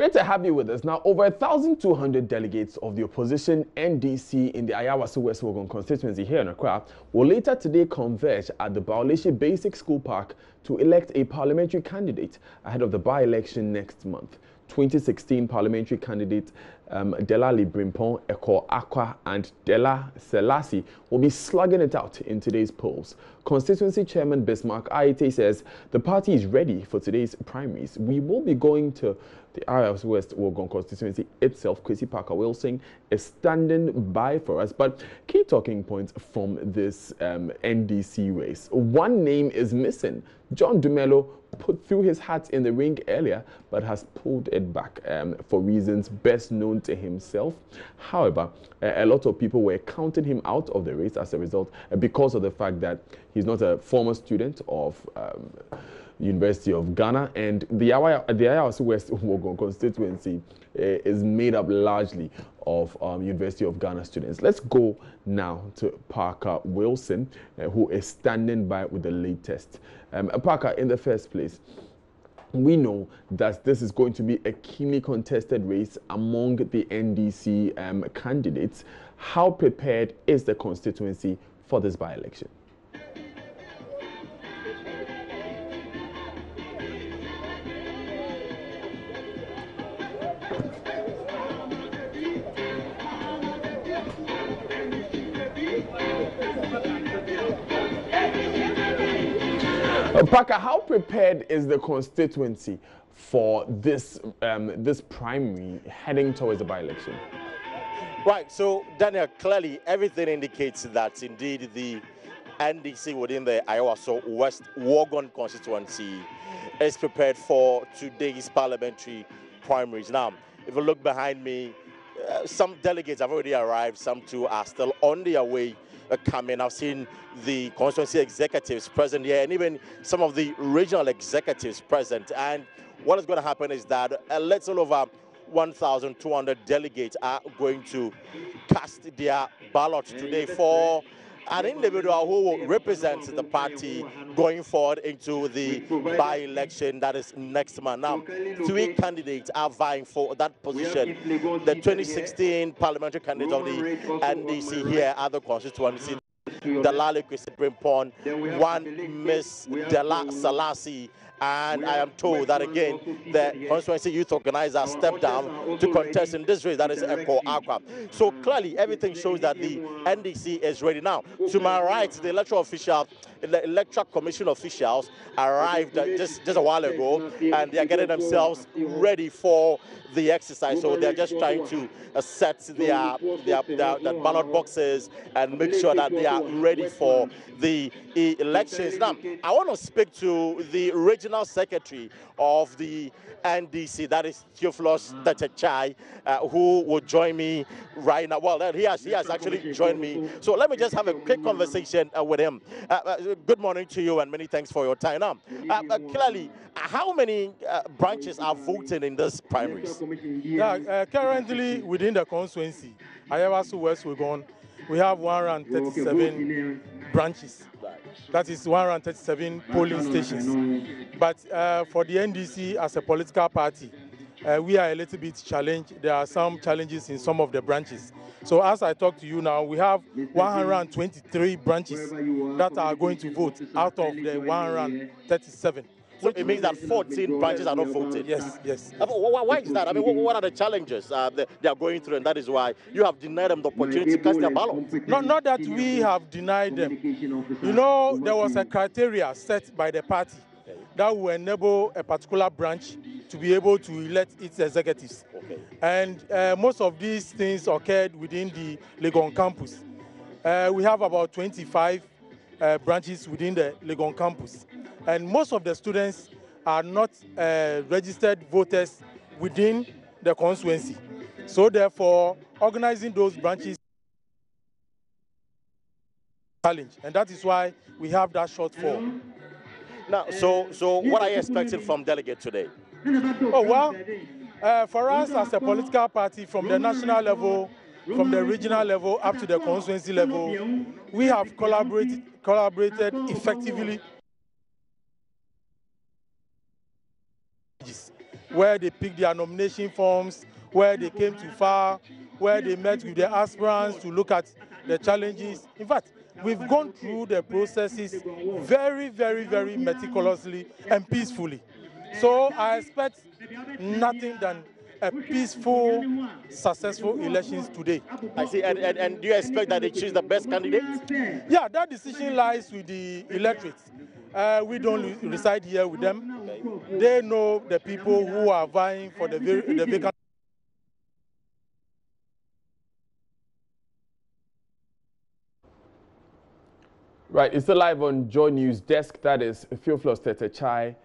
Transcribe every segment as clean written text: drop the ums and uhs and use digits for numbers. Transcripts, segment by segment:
Great to have you with us. Now, over 1,200 delegates of the opposition NDC in the Ayawaso West Wuogon constituency here in Accra will later today converge at the Baulishe Basic School Park to elect a parliamentary candidate ahead of the by-election next month. 2016 parliamentary candidate Delali Brimpon, Eko Akwa and Dela Selassie will be slugging it out in today's polls. Constituency Chairman Bismarck Aite says the party is ready for today's primaries. We will be going to the Ayawaso West Wuogon constituency itself. Kwesi Parker Wilson is standing by for us. But key talking points from this NDC race. One name is missing. John Dumelo put through his hat in the ring earlier, but has pulled it back for reasons best known to himself. However, a lot of people were counting him out of the race as a result, because of the fact that he's not a former student of University of Ghana, and the Ayawaso West Wuogon constituency is made up largely of University of Ghana students. Let's go now to Parker Wilson, who is standing by with the latest. Parker, in the first place, we know that this is going to be a keenly contested race among the NDC candidates. How prepared is the constituency for this by-election? Parker, how prepared is the constituency for this this primary heading towards the by-election? Right, so Daniel, clearly everything indicates that indeed the NDC within the Ayawaso West Wuogon constituency is prepared for today's parliamentary primaries. Now, if you look behind me, some delegates have already arrived, some too are still on their way coming. I've seen the constituency executives present here and even some of the regional executives present. And what is going to happen is that a little over 1,200 delegates are going to cast their ballot today for an individual who will represent the party going forward into the by-election that is next month. Now, 3 candidates are vying for that position. The 2016 parliamentary candidate of the NDC here at the constituency, Delali Brimpon, one Miss Dela Selassie, and I am told that again the constituency youth organizer stepped down to contest in this race, that is Eko Akwa. So clearly everything shows that the NDC is ready. Now, to my right, the electoral commission officials arrived just a while ago, and they are getting themselves ready for the exercise. So they're just trying to set their ballot boxes and make sure that they are ready for the elections. Now, I want to speak to the regional secretary of the NDC, that is Theophilus Tetechai, who will join me right now. Well, he has actually joined me. So let me just have a quick conversation with him. Good morning to you and many thanks for your time. Now, clearly, how many branches are voting in this primaries? Yeah, currently within the constituency, Ayawaso West Wuogon, we have 137 branches. That is 137 polling stations. But for the NDC as a political party, we are a little bit challenged. There are some challenges in some of the branches. So as I talk to you now, we have 123 branches that are going to vote out of the 137. So it means that 14 branches are not voting? Yes, yes. Why is that? I mean, what are the challenges they are going through, and that is why you have denied them the opportunity to cast their ballot? Not that we have denied them. You know, there was a criteria set by the party that will enable a particular branch to be able to elect its executives. Okay. And most of these things occurred within the Legon campus. We have about 25 branches within the Legon campus. And most of the students are not registered voters within the constituency. So therefore, organizing those branches challenge, and that is why we have that shortfall. Now, so what are you expecting from delegates today? Oh, well, for us as a political party, from the national level, from the regional level up to the constituency level, we have collaborated effectively where they picked their nomination forms, where they came to file, where they met with the aspirants to look at the challenges. In fact, we've gone through the processes very, very, very meticulously and peacefully. So I expect nothing than a peaceful, successful elections today. I see. And do you expect that they choose the best candidate? Yeah, that decision lies with the electorate. We don't reside here with them. Okay. They know the people who are vying for the vacant. Right, it's still live on JoyNews desk. That is Theophilus Tetechai.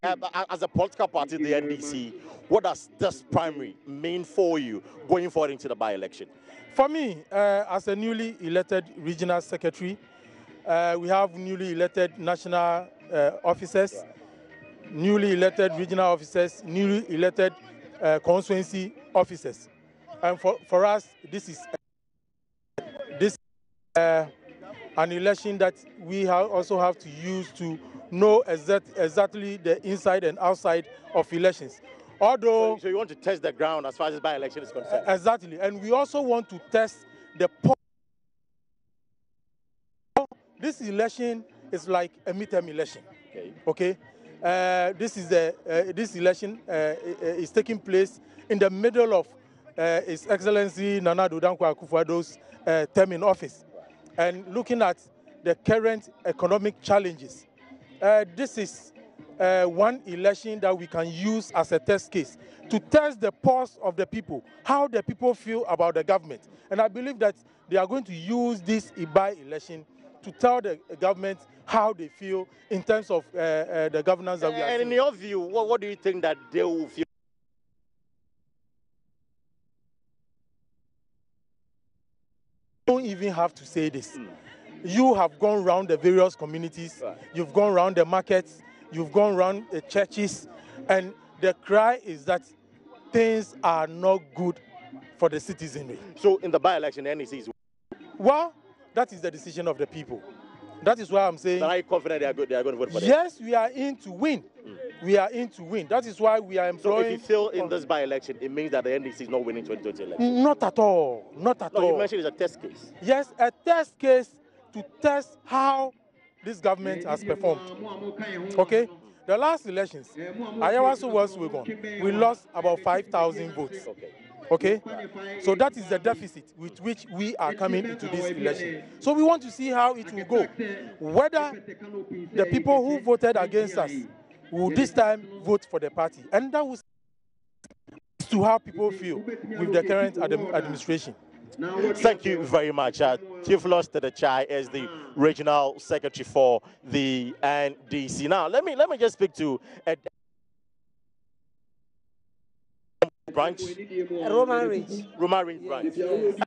As a political party, the NDC, what does this primary mean for you going forward into the by-election? For me, as a newly elected regional secretary, we have newly elected national officers, newly elected regional officers, newly elected constituency officers. And for us, this is an election that we also have to use to know exactly the inside and outside of elections. Although, so you want to test the ground as far as by-election is concerned? Exactly, and we also want to test the. This election is like a midterm election. Okay. This election is taking place in the middle of His Excellency Nana Addo Dankwa Akufo-Addo's term in office, and looking at the current economic challenges. This is one election that we can use as a test case to test the pulse of the people, how the people feel about the government. And I believe that they are going to use this by-election to tell the government how they feel in terms of the governance that we are seeing. And in your view, what do you think that they will feel? You don't even have to say this. You have gone around the various communities, you've gone around the markets, you've gone around the churches, and the cry is that things are not good for the citizenry. So in the by-election, the NEC is... Well, that is the decision of the people. That is why I'm saying... But are you confident they are going to vote for them? Yes, we are in to win. We are in to win. That is why we are employing... So if you fail in this by-election, it means that the NDC is not winning 2020 election? Not at all. Not at all. No, you mentioned it's a test case. Yes, a test case to test how this government has performed. Okay? The last elections, Ayawaso was Wuogon. We lost about 5,000 votes. Okay? So that is the deficit with which we are coming into this election. So we want to see how it will go. Whether the people who voted against us will this time vote for the party. And that will to how people feel with the current administration. Thank you very much. Theophilus Tetechai is the regional secretary for the NDC. Now, let me just speak to a branch. Roman Ridge. Roman Ridge branch. Yes.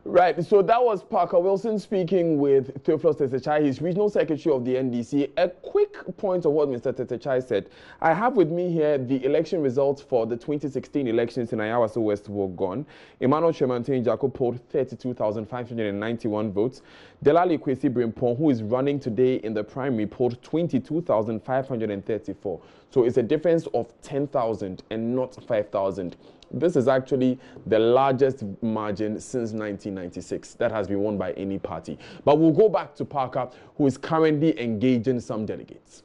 Right, so that was Parker Wilson speaking with Theophilus Tetechai, he's regional secretary of the NDC. A quick point of what Mr. Tetechai said. I have with me here the election results for the 2016 elections in Ayawaso West Wuogon. Emmanuel Chemantin Jacob polled 32,591 votes. Delali Kwesi Brimpong, who is running today in the primary, polled 22,534. So it's a difference of 10,000 and not 5,000. This is actually the largest margin since 1996 that has been won by any party. But we'll go back to Parker, who is currently engaging some delegates.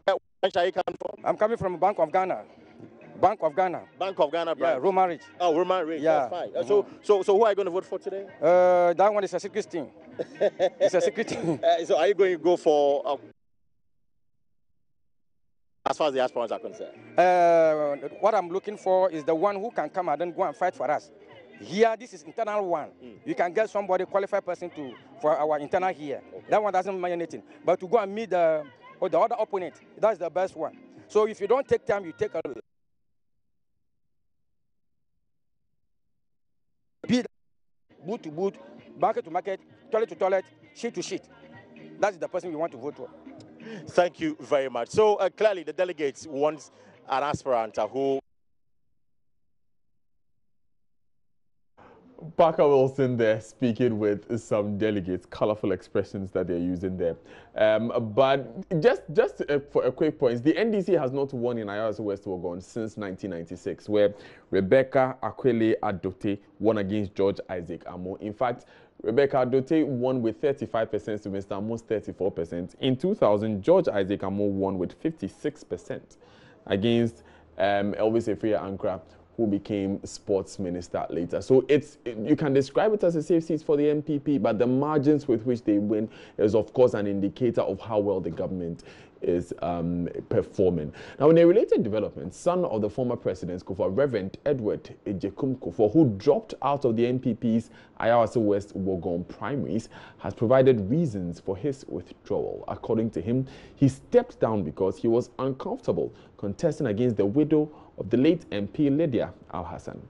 Where are you coming from? I'm coming from Bank of Ghana. Bank of Ghana. Bank of Ghana, branch. Yeah, Roman Ridge. Oh, Roman Ridge. Yeah. That's fine. So who are you going to vote for today? That one is a secret thing. It's a secret thing. So are you going to go for... as far as the aspirants are concerned? What I'm looking for is the one who can come and then go and fight for us. Here, this is internal one. You can get somebody, qualified person for our internal here. Okay. That one doesn't mean anything. But to go and meet the other opponent, that's the best one. So if you don't take time, you take a bid, boot to boot, market to market, toilet to toilet, sheet to sheet. That's the person we want to vote for. Thank you very much. So clearly the delegates want an aspirant who... Parker Wilson there speaking with some delegates, colorful expressions that they're using there. But just for a quick point, the NDC has not won in Ayawaso West Wuogon since 1996, where Rebecca Akwele Adote won against George Isaac Amo. In fact, Rebecca Adote won with 35% to Mr. Amo's 34%. In 2000, George Isaac Amo won with 56% against Elvis Efria Ankra, who became sports minister later. So you can describe it as a safe seat for the MPP, but the margins with which they win is, of course, an indicator of how well the government is performing. Now, in a related development, son of the former president, Reverend Edward Ejekum Kufuor, who dropped out of the NPP's Ayawaso West Wuogon Primaries, has provided reasons for his withdrawal. According to him, he stepped down because he was uncomfortable contesting against the widow of the late MP Lydia Al-Hassan.